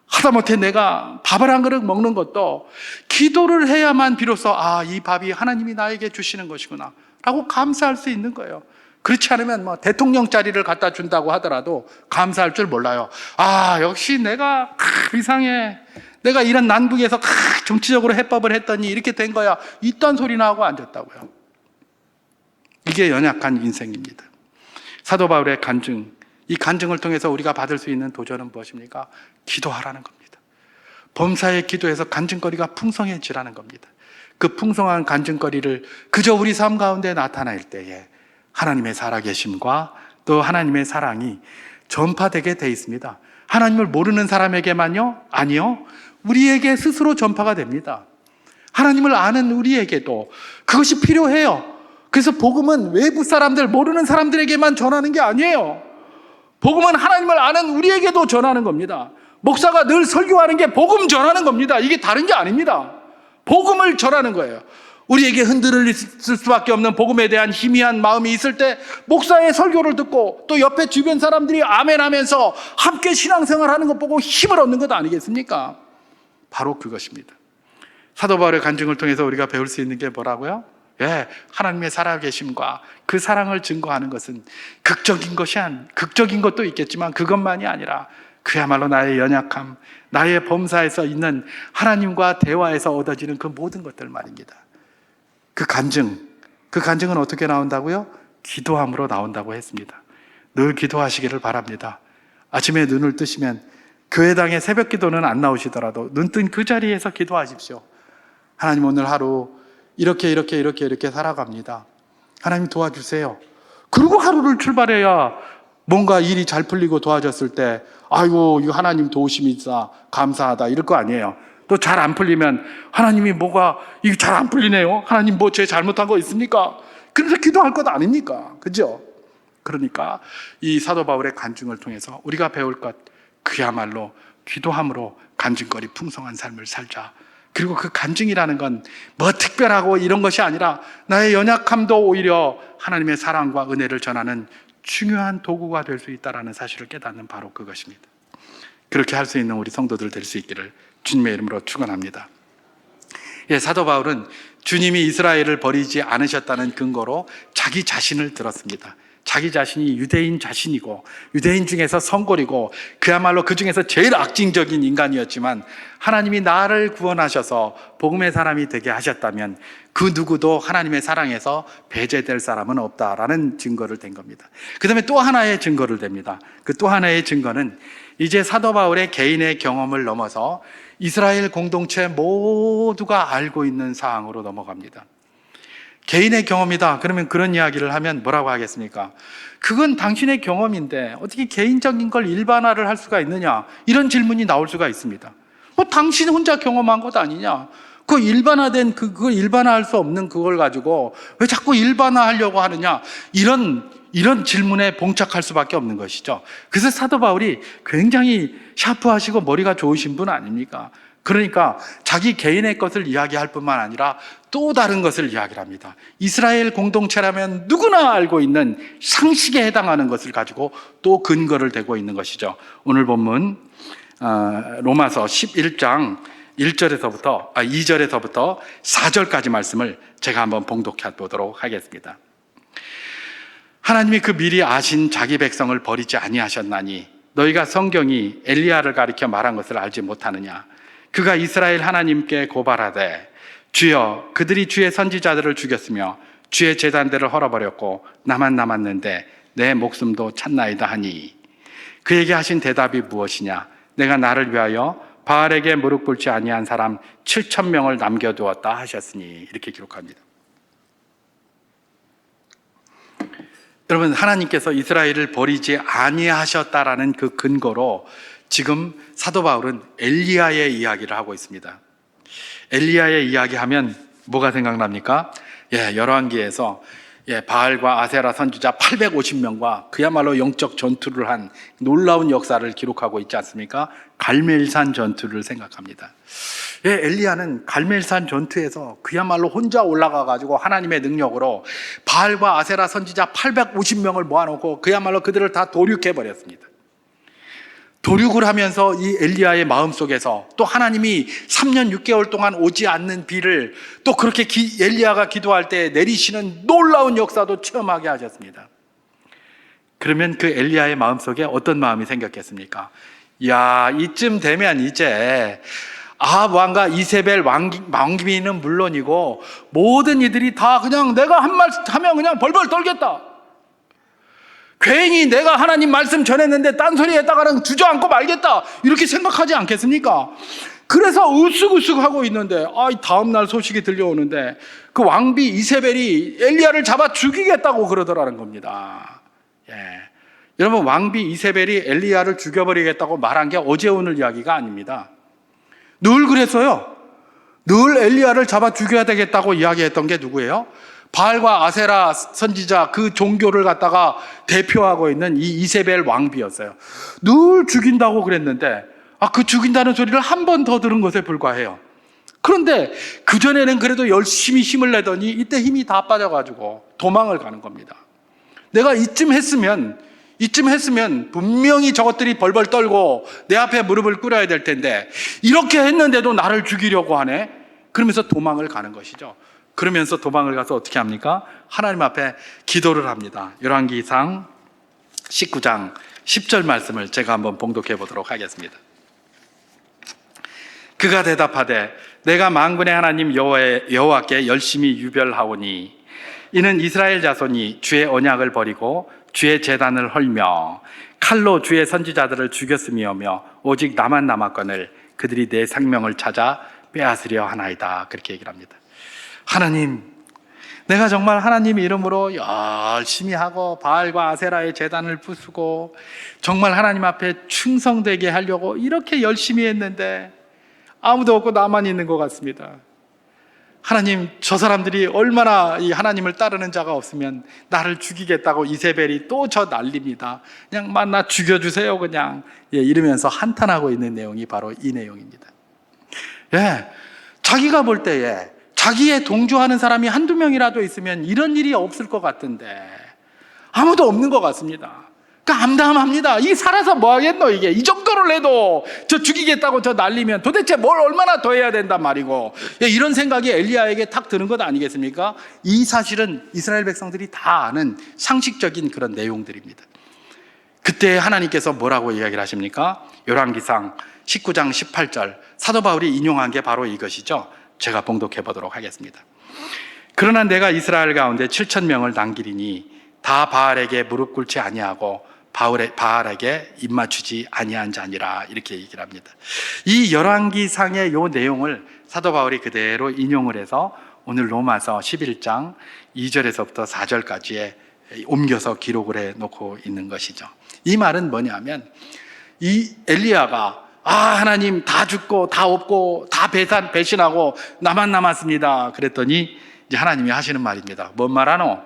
하다못해 내가 밥을 한 그릇 먹는 것도 기도를 해야만 비로소 이 밥이 하나님이 나에게 주시는 것이구나 라고 감사할 수 있는 거예요. 그렇지 않으면 뭐 대통령 자리를 갖다 준다고 하더라도 감사할 줄 몰라요. 역시 내가 이상해. 내가 이런 난국에서 정치적으로 해법을 했더니 이렇게 된 거야. 이딴 소리나 하고 앉았다고요. 이게 연약한 인생입니다. 사도 바울의 간증, 이 간증을 통해서 우리가 받을 수 있는 도전은 무엇입니까? 기도하라는 겁니다. 범사의 기도에서 간증거리가 풍성해지라는 겁니다. 그 풍성한 간증거리를 그저 우리 삶 가운데 나타날 때에 하나님의 살아계심과 또 하나님의 사랑이 전파되게 돼 있습니다. 하나님을 모르는 사람에게만요? 아니요. 우리에게 스스로 전파가 됩니다. 하나님을 아는 우리에게도 그것이 필요해요. 그래서 복음은 외부 사람들, 모르는 사람들에게만 전하는 게 아니에요. 복음은 하나님을 아는 우리에게도 전하는 겁니다. 목사가 늘 설교하는 게 복음 전하는 겁니다. 이게 다른 게 아닙니다. 복음을 전하는 거예요. 우리에게 흔들릴 수밖에 없는 복음에 대한 희미한 마음이 있을 때 목사의 설교를 듣고 또 옆에 주변 사람들이 아멘 하면서 함께 신앙생활하는 것 보고 힘을 얻는 것 아니겠습니까? 바로 그것입니다. 사도 바울의 간증을 통해서 우리가 배울 수 있는 게 뭐라고요? 하나님의 살아계심과 그 사랑을 증거하는 것은 극적인 것도 있겠지만 그것만이 아니라 그야말로 나의 연약함, 나의 범사에서 있는 하나님과 대화에서 얻어지는 그 모든 것들 말입니다. 그 간증은 어떻게 나온다고요? 기도함으로 나온다고 했습니다. 늘 기도하시기를 바랍니다. 아침에 눈을 뜨시면 교회당의 새벽 기도는 안 나오시더라도 눈 뜬 그 자리에서 기도하십시오. 하나님, 오늘 하루 이렇게 살아갑니다. 하나님 도와주세요. 그리고 하루를 출발해야 뭔가 일이 잘 풀리고 도와졌을 때 아이고, 이거 하나님 도우심이 있어 감사하다 이럴 거 아니에요. 또 잘 안 풀리면 하나님이 이거 잘 안 풀리네요. 하나님 뭐 제 잘못한 거 있습니까? 그래서 기도할 것 아닙니까? 그죠? 그러니까 이 사도 바울의 간증을 통해서 우리가 배울 것, 그야말로 기도함으로 간증거리 풍성한 삶을 살자. 그리고 그 간증이라는 건 뭐 특별하고 이런 것이 아니라 나의 연약함도 오히려 하나님의 사랑과 은혜를 전하는 중요한 도구가 될 수 있다는 사실을 깨닫는 바로 그것입니다. 그렇게 할 수 있는 우리 성도들 될 수 있기를 주님의 이름으로 축원합니다. 사도 바울은 주님이 이스라엘을 버리지 않으셨다는 근거로 자기 자신을 들었습니다. 자기 자신이 유대인 자신이고 유대인 중에서 성골이고 그야말로 그 중에서 제일 악징적인 인간이었지만 하나님이 나를 구원하셔서 복음의 사람이 되게 하셨다면 그 누구도 하나님의 사랑에서 배제될 사람은 없다라는 증거를 댄 겁니다. 그 다음에 또 하나의 증거를 댑니다. 그 또 하나의 증거는 이제 사도 바울의 개인의 경험을 넘어서 이스라엘 공동체 모두가 알고 있는 사항으로 넘어갑니다. 개인의 경험이다. 그러면 그런 이야기를 하면 뭐라고 하겠습니까? 그건 당신의 경험인데 어떻게 개인적인 걸 일반화를 할 수가 있느냐? 이런 질문이 나올 수가 있습니다. 당신 혼자 경험한 것 아니냐? 그 일반화된 그걸 일반화할 수 없는 그걸 가지고 왜 자꾸 일반화하려고 하느냐? 이런 질문에 봉착할 수밖에 없는 것이죠. 그래서 사도 바울이 굉장히 샤프하시고 머리가 좋으신 분 아닙니까? 그러니까 자기 개인의 것을 이야기할 뿐만 아니라 또 다른 것을 이야기를 합니다. 이스라엘 공동체라면 누구나 알고 있는 상식에 해당하는 것을 가지고 또 근거를 대고 있는 것이죠. 오늘 본문 로마서 11장 2절에서부터 4절까지 말씀을 제가 한번 봉독해 보도록 하겠습니다. 하나님이 그 미리 아신 자기 백성을 버리지 아니하셨나니 너희가 성경이 엘리야를 가리켜 말한 것을 알지 못하느냐? 그가 이스라엘 하나님께 고발하되 주여 그들이 주의 선지자들을 죽였으며 주의 제단들을 헐어버렸고 나만 남았는데 내 목숨도 찼나이다 하니 그에게 하신 대답이 무엇이냐? 내가 나를 위하여 바알에게 무릎 꿇지 아니한 사람 7,000명을 남겨두었다 하셨으니 이렇게 기록합니다. 여러분, 하나님께서 이스라엘을 버리지 아니하셨다라는 그 근거로 지금 사도 바울은 엘리야의 이야기를 하고 있습니다. 엘리야의 이야기하면 뭐가 생각납니까? 열왕기에서 바알과 아세라 선지자 850명과 그야말로 영적 전투를 한 놀라운 역사를 기록하고 있지 않습니까? 갈멜산 전투를 생각합니다. 엘리야는 갈멜산 전투에서 그야말로 혼자 올라가가지고 하나님의 능력으로 바알과 아세라 선지자 850명을 모아놓고 그야말로 그들을 다 도륙해버렸습니다. 도륙을 하면서 이 엘리야의 마음속에서 또 하나님이 3년 6개월 동안 오지 않는 비를 또 그렇게 엘리야가 기도할 때 내리시는 놀라운 역사도 체험하게 하셨습니다. 그러면 그 엘리야의 마음속에 어떤 마음이 생겼겠습니까? 이쯤 되면 이제 아합 왕과 이세벨 왕비는 물론이고 모든 이들이 다 그냥 내가 한 말 하면 그냥 벌벌 떨겠다. 괜히 내가 하나님 말씀 전했는데 딴소리 했다가는 주저앉고 말겠다 이렇게 생각하지 않겠습니까? 그래서 으쓱으쓱 하고 있는데 다음날 소식이 들려오는데 그 왕비 이세벨이 엘리야를 잡아 죽이겠다고 그러더라는 겁니다. 여러분, 왕비 이세벨이 엘리야를 죽여버리겠다고 말한 게 어제 오늘 이야기가 아닙니다. 늘 그랬어요. 늘 엘리야를 잡아 죽여야 되겠다고 이야기했던 게 누구예요? 바알과 아세라 선지자 그 종교를 갖다가 대표하고 있는 이 이세벨 왕비였어요. 늘 죽인다고 그랬는데 그 죽인다는 소리를 한 번 더 들은 것에 불과해요. 그런데 그전에는 그래도 열심히 힘을 내더니 이때 힘이 다 빠져가지고 도망을 가는 겁니다. 내가 이쯤 했으면 분명히 저것들이 벌벌 떨고 내 앞에 무릎을 꿇어야 될 텐데 이렇게 했는데도 나를 죽이려고 하네? 그러면서 도망을 가는 것이죠. 그러면서 도망을 가서 어떻게 합니까? 하나님 앞에 기도를 합니다. 열왕기상 19장 10절 말씀을 제가 한번 봉독해 보도록 하겠습니다. 그가 대답하되 내가 만군의 하나님 여호와께 열심히 유별하오니 이는 이스라엘 자손이 주의 언약을 버리고 주의 제단을 헐며 칼로 주의 선지자들을 죽였음이오며 오직 나만 남았거늘 그들이 내 생명을 찾아 빼앗으려 하나이다. 그렇게 얘기를 합니다. 하나님, 내가 정말 하나님 이름으로 열심히 하고 바알과 아세라의 제단을 부수고 정말 하나님 앞에 충성되게 하려고 이렇게 열심히 했는데 아무도 없고 나만 있는 것 같습니다. 하나님, 저 사람들이 얼마나 이 하나님을 따르는 자가 없으면 나를 죽이겠다고 이세벨이 또 저 난립니다. 그냥 나 죽여주세요 그냥. 이러면서 한탄하고 있는 내용이 바로 이 내용입니다. 자기가 볼 때에 자기의 동조하는 사람이 한두 명이라도 있으면 이런 일이 없을 것 같은데 아무도 없는 것 같습니다. 암담합니다. 이 살아서 뭐 하겠노 이게. 이 정도를 해도 저 죽이겠다고 저 날리면 도대체 뭘 얼마나 더 해야 된단 말이고. 이런 생각이 엘리야에게 탁 드는 것 아니겠습니까? 이 사실은 이스라엘 백성들이 다 아는 상식적인 그런 내용들입니다. 그때 하나님께서 뭐라고 이야기를 하십니까? 열왕기상 19장 18절 사도 바울이 인용한 게 바로 이것이죠. 제가 봉독해 보도록 하겠습니다. 그러나 내가 이스라엘 가운데 7,000명을 남기리니 다 바알에게 무릎 꿇지 아니하고 바알에게 입맞추지 아니한 자니라. 이렇게 얘기를 합니다. 이 열왕기상의 요 내용을 사도 바울이 그대로 인용을 해서 오늘 로마서 11장 2절에서부터 4절까지에 옮겨서 기록을 해 놓고 있는 것이죠. 이 말은 뭐냐면 이 엘리야가 하나님 다 죽고 다 없고 다 배신하고 나만 남았습니다. 그랬더니 이제 하나님이 하시는 말입니다. 뭔 말하노?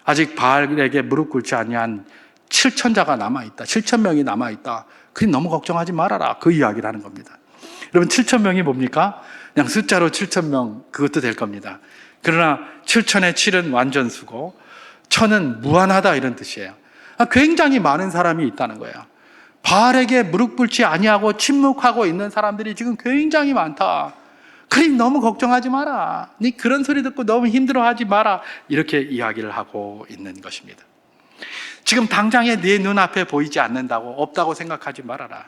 아직 바알에게 무릎 꿇지 아니한 7,000자가 남아있다. 7,000명이 남아있다. 그니 너무 걱정하지 말아라. 그 이야기를 하는 겁니다. 여러분 7,000명이 뭡니까? 그냥 숫자로 7,000명 그것도 될 겁니다. 그러나 7,000의 7은 완전수고 1,000은 무한하다 이런 뜻이에요. 굉장히 많은 사람이 있다는 거예요. 바알에게 무릎 꿇지 아니하고 침묵하고 있는 사람들이 지금 굉장히 많다. 그러니 너무 걱정하지 마라. 네 그런 소리 듣고 너무 힘들어하지 마라. 이렇게 이야기를 하고 있는 것입니다. 지금 당장에 네 눈앞에 보이지 않는다고 없다고 생각하지 말아라.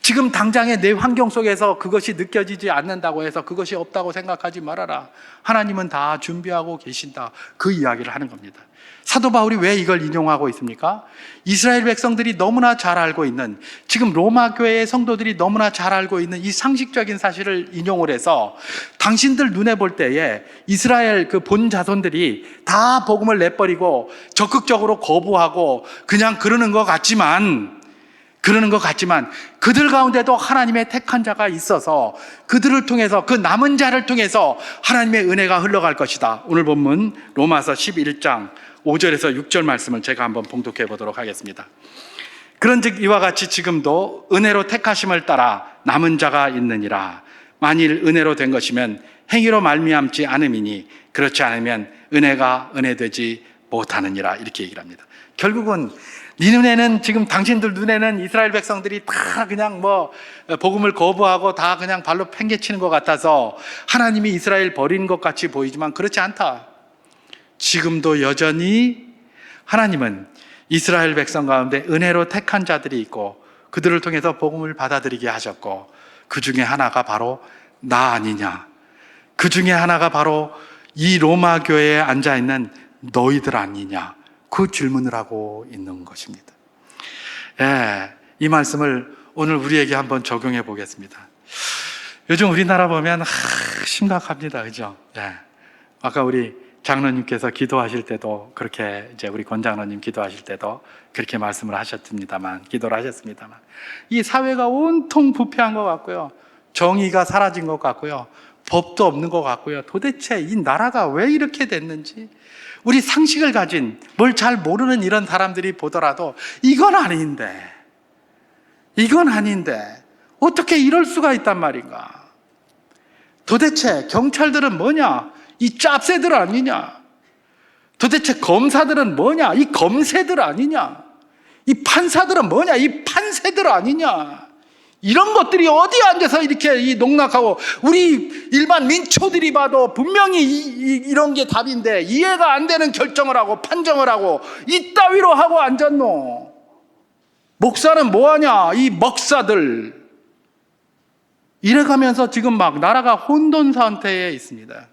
지금 당장에 내 환경 속에서 그것이 느껴지지 않는다고 해서 그것이 없다고 생각하지 말아라. 하나님은 다 준비하고 계신다. 그 이야기를 하는 겁니다. 사도 바울이 왜 이걸 인용하고 있습니까? 이스라엘 백성들이 너무나 잘 알고 있는, 지금 로마 교회의 성도들이 너무나 잘 알고 있는 이 상식적인 사실을 인용을 해서 당신들 눈에 볼 때에 이스라엘 그 본 자손들이 다 복음을 내버리고 적극적으로 거부하고 그냥 그러는 것 같지만 그들 가운데도 하나님의 택한 자가 있어서 그들을 통해서, 그 남은 자를 통해서 하나님의 은혜가 흘러갈 것이다. 오늘 본문 로마서 11장 5절에서 6절 말씀을 제가 한번 봉독해 보도록 하겠습니다. 그런즉 이와 같이 지금도 은혜로 택하심을 따라 남은 자가 있느니라. 만일 은혜로 된 것이면 행위로 말미암지 않음이니 그렇지 않으면 은혜가 은혜되지 못하느니라. 이렇게 얘기를 합니다. 결국은 네 눈에는, 지금 당신들 눈에는 이스라엘 백성들이 다 그냥 복음을 거부하고 다 그냥 발로 팽개치는 것 같아서 하나님이 이스라엘 버리는 것 같이 보이지만 그렇지 않다. 지금도 여전히 하나님은 이스라엘 백성 가운데 은혜로 택한 자들이 있고 그들을 통해서 복음을 받아들이게 하셨고, 그 중에 하나가 바로 나 아니냐, 그 중에 하나가 바로 이 로마 교회에 앉아있는 너희들 아니냐, 그 질문을 하고 있는 것입니다. 이 말씀을 오늘 우리에게 한번 적용해 보겠습니다. 요즘 우리나라 보면 심각합니다. 그죠? 아까 우리 장로님께서 기도하실 때도 그렇게, 이제 우리 권 장로님 기도하실 때도 그렇게 말씀을 하셨습니다만, 기도를 하셨습니다만, 이 사회가 온통 부패한 것 같고요, 정의가 사라진 것 같고요, 법도 없는 것 같고요, 도대체 이 나라가 왜 이렇게 됐는지 우리 상식을 가진, 뭘 잘 모르는 이런 사람들이 보더라도 이건 아닌데 어떻게 이럴 수가 있단 말인가. 도대체 경찰들은 뭐냐? 이 짭새들 아니냐? 도대체 검사들은 뭐냐? 이 검새들 아니냐? 이 판사들은 뭐냐? 이 판새들 아니냐? 이런 것들이 어디 앉아서 이렇게 농락하고, 우리 일반 민초들이 봐도 분명히 이런 게 답인데 이해가 안 되는 결정을 하고 판정을 하고 이따위로 하고 앉았노. 목사는 뭐하냐? 이 먹사들. 이래가면서 지금 막 나라가 혼돈 상태에 있습니다.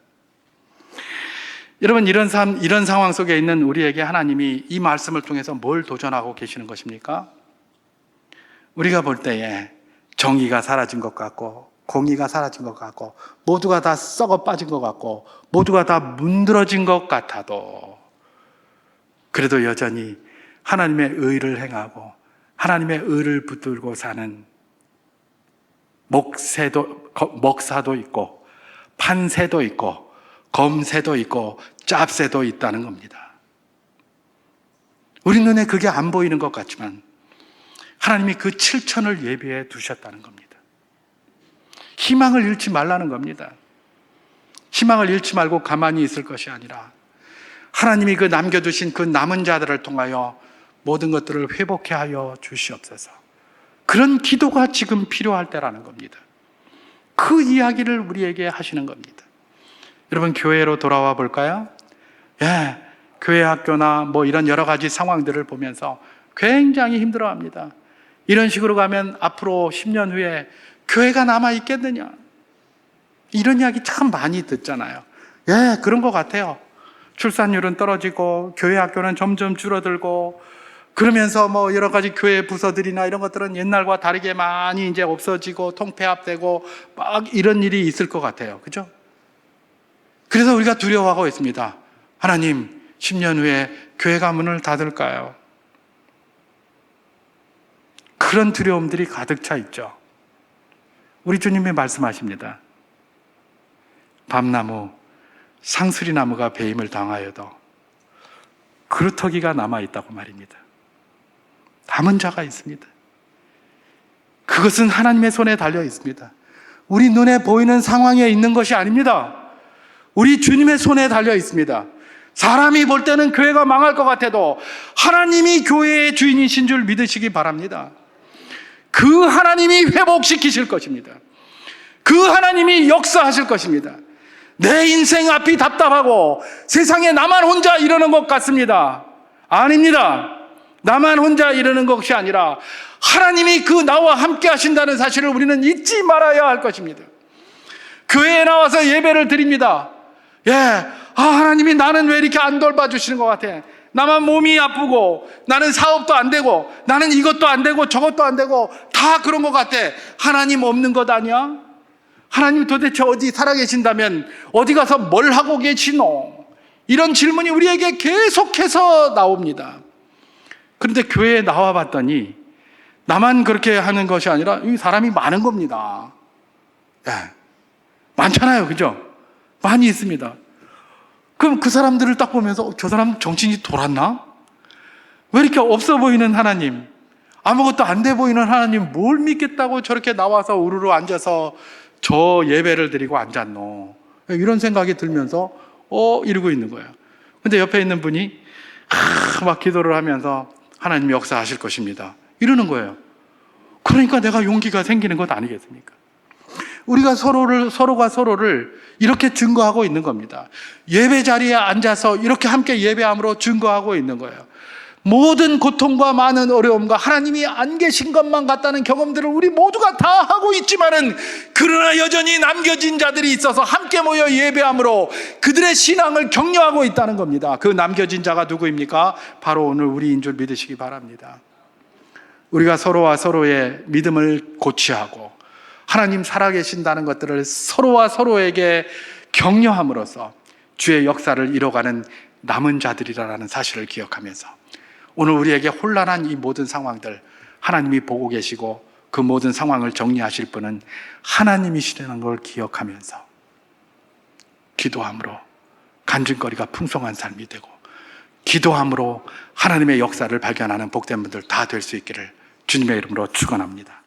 여러분, 이런 상황 속에 있는 우리에게 하나님이 이 말씀을 통해서 뭘 도전하고 계시는 것입니까? 우리가 볼 때에 정의가 사라진 것 같고 공의가 사라진 것 같고 모두가 다 썩어 빠진 것 같고 모두가 다 문드러진 것 같아도, 그래도 여전히 하나님의 의를 행하고 하나님의 의를 붙들고 사는 먹사도 있고 판새도 있고 검새도 있고 짭새도 있다는 겁니다. 우리 눈에 그게 안 보이는 것 같지만 하나님이 그 7,000을 예비해 두셨다는 겁니다. 희망을 잃지 말라는 겁니다. 희망을 잃지 말고 가만히 있을 것이 아니라 하나님이 그 남겨두신 그 남은 자들을 통하여 모든 것들을 회복해 하여 주시옵소서. 그런 기도가 지금 필요할 때라는 겁니다. 그 이야기를 우리에게 하시는 겁니다. 여러분, 교회로 돌아와 볼까요? 예, 교회 학교나 뭐 이런 여러 가지 상황들을 보면서 굉장히 힘들어합니다. 이런 식으로 가면 앞으로 10년 후에 교회가 남아있겠느냐, 이런 이야기 참 많이 듣잖아요. 예, 그런 것 같아요. 출산율은 떨어지고 교회 학교는 점점 줄어들고 그러면서 뭐 여러 가지 교회 부서들이나 이런 것들은 옛날과 다르게 많이 이제 없어지고 통폐합되고 막 이런 일이 있을 것 같아요. 그죠? 그래서 우리가 두려워하고 있습니다. 하나님, 10년 후에 교회가 문을 닫을까요? 그런 두려움들이 가득 차 있죠. 우리 주님이 말씀하십니다. 밤나무, 상수리나무가 배임을 당하여도 그루터기가 남아있다고 말입니다. 남은 자가 있습니다. 그것은 하나님의 손에 달려 있습니다. 우리 눈에 보이는 상황에 있는 것이 아닙니다. 우리 주님의 손에 달려 있습니다. 사람이 볼 때는 교회가 망할 것 같아도 하나님이 교회의 주인이신 줄 믿으시기 바랍니다. 그 하나님이 회복시키실 것입니다. 그 하나님이 역사하실 것입니다. 내 인생 앞이 답답하고 세상에 나만 혼자 이러는 것 같습니다. 아닙니다. 나만 혼자 이러는 것이 아니라 하나님이 그 나와 함께 하신다는 사실을 우리는 잊지 말아야 할 것입니다. 교회에 나와서 예배를 드립니다. 예, 하나님이 나는 왜 이렇게 안 돌봐주시는 것 같아. 나만 몸이 아프고 나는 사업도 안 되고 나는 이것도 안 되고 저것도 안 되고 다 그런 것 같아. 하나님 없는 것 아니야? 하나님 도대체 어디 살아계신다면 어디 가서 뭘 하고 계시노? 이런 질문이 우리에게 계속해서 나옵니다. 그런데 교회에 나와 봤더니 나만 그렇게 하는 것이 아니라 이 사람이 많은 겁니다. 예, 많잖아요. 그죠? 많이 있습니다. 그럼 그 사람들을 딱 보면서 저 사람 정신이 돌았나? 왜 이렇게 없어 보이는 하나님, 아무것도 안 돼 보이는 하나님 뭘 믿겠다고 저렇게 나와서 우르르 앉아서 저 예배를 드리고 앉았노? 이런 생각이 들면서 이러고 있는 거예요. 근데 옆에 있는 분이 막 기도를 하면서 하나님이 역사하실 것입니다, 이러는 거예요. 그러니까 내가 용기가 생기는 것 아니겠습니까? 우리가 서로가 서로를 이렇게 증거하고 있는 겁니다. 예배 자리에 앉아서 이렇게 함께 예배함으로 증거하고 있는 거예요. 모든 고통과 많은 어려움과 하나님이 안 계신 것만 같다는 경험들을 우리 모두가 다 하고 있지만은, 그러나 여전히 남겨진 자들이 있어서 함께 모여 예배함으로 그들의 신앙을 격려하고 있다는 겁니다. 그 남겨진 자가 누구입니까? 바로 오늘 우리인 줄 믿으시기 바랍니다. 우리가 서로와 서로의 믿음을 고취하고 하나님 살아계신다는 것들을 서로와 서로에게 격려함으로써 주의 역사를 이뤄가는 남은 자들이라는 사실을 기억하면서 오늘 우리에게 혼란한 이 모든 상황들 하나님이 보고 계시고 그 모든 상황을 정리하실 분은 하나님이시라는 걸 기억하면서 기도함으로 간증거리가 풍성한 삶이 되고, 기도함으로 하나님의 역사를 발견하는 복된 분들 다 될 수 있기를 주님의 이름으로 축원합니다.